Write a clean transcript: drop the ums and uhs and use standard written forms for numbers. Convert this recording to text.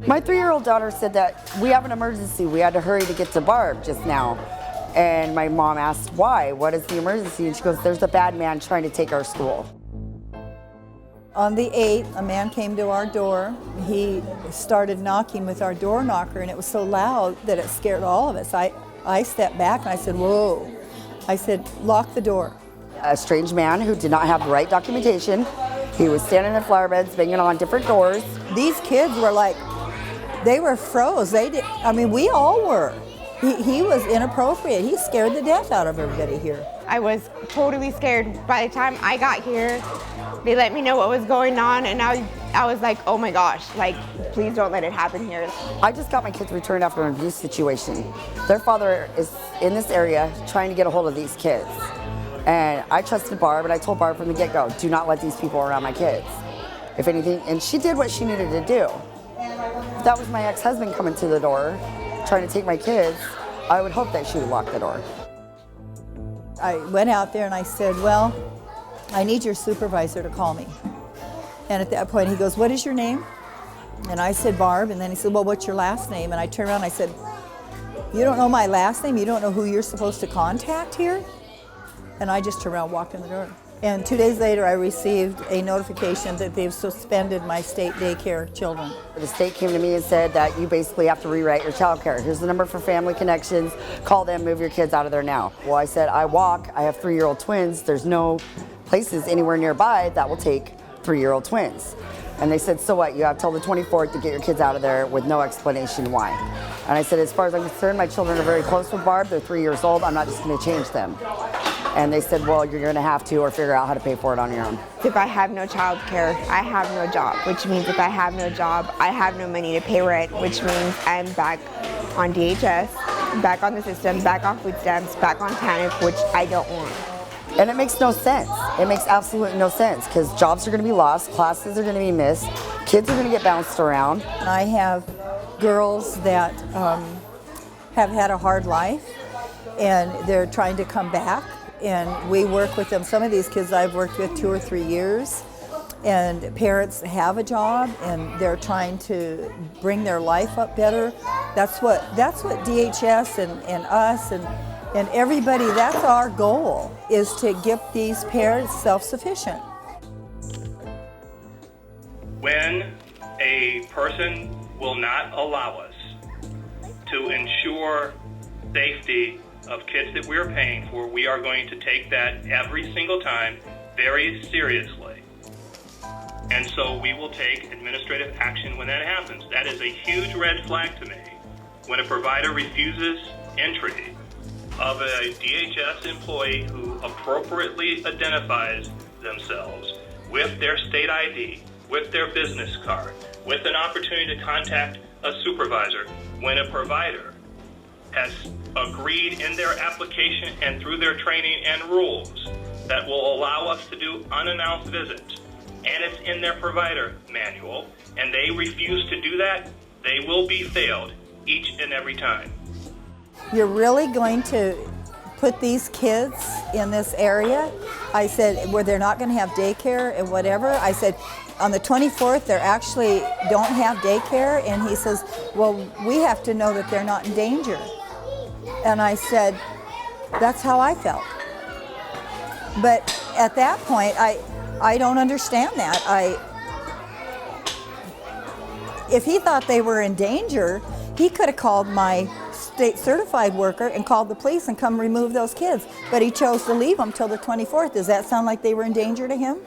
My 3-year-old daughter said that we have an emergency. We had to hurry to get to Barb just now. And my mom asked why, what is the emergency? And she goes, there's a bad man trying to take our school. On the 8th, a man came to our door. He started knocking with our door knocker, and it was so loud that it scared all of us. I stepped back and I said, whoa. I said, lock the door. A strange man who did not have the right documentation. He was standing in flower beds, banging on different doors. These kids were like, they were froze. We all were. He was inappropriate. He scared the death out of everybody here. I was totally scared. By the time I got here, they let me know what was going on, and I was like, oh my gosh, like, please don't let it happen here. I just got my kids returned after an abuse situation. Their father is in this area trying to get a hold of these kids. And I trusted Barb, and I told Barb from the get-go, do not let these people around my kids. If anything, and she did what she needed to do. If that was my ex-husband coming to the door, trying to take my kids, I would hope that she would lock the door. I went out there and I said, well, I need your supervisor to call me. And at that point he goes, what is your name? And I said, Barb. And then he said, well, what's your last name? And I turned around and I said, you don't know my last name? You don't know who you're supposed to contact here? And I just turned around and walked in the door. And 2 days later, I received a notification that they've suspended my state daycare children. The state came to me and said that you basically have to rewrite your child care. Here's the number for Family Connections. Call them, move your kids out of there now. Well, I said, I walk. I have 3-year-old twins. There's no places anywhere nearby that will take 3-year-old twins. And they said, so what? You have till the 24th to get your kids out of there with no explanation why. And I said, as far as I'm concerned, my children are very close with Barb. They're 3 years old. I'm not just going to change them. And they said, well, you're going to have to, or figure out how to pay for it on your own. If I have no child care, I have no job, which means if I have no job, I have no money to pay rent, which means I'm back on DHS, back on the system, back on food stamps, back on TANF, which I don't want. And it makes no sense. It makes absolutely no sense, because jobs are going to be lost, classes are going to be missed, kids are going to get bounced around. I have girls that have had a hard life, and they're trying to come back. And we work with them. Some of these kids I've worked with 2 or 3 years, and parents have a job and they're trying to bring their life up better. That's what DHS and us and everybody, that's our goal, is to get these parents self-sufficient. When a person will not allow us to ensure safety of kids that we're paying for, we are going to take that every single time very seriously. And so we will take administrative action when that happens. That is a huge red flag to me. When a provider refuses entry of a DHS employee who appropriately identifies themselves with their state ID, with their business card, with an opportunity to contact a supervisor, when a provider has agreed in their application and through their training and rules that will allow us to do unannounced visits, and it's in their provider manual, and they refuse to do that, they will be failed each and every time. You're really going to put these kids in this area? I said, where they're not going to have daycare and whatever. I said, on the 24th, they actually don't have daycare. And he says, well, we have to know that they're not in danger. And I said, that's how I felt. But at that point, I don't understand that. If he thought they were in danger, he could have called my state certified worker and called the police and come remove those kids. But he chose to leave them till the 24th. Does that sound like they were in danger to him?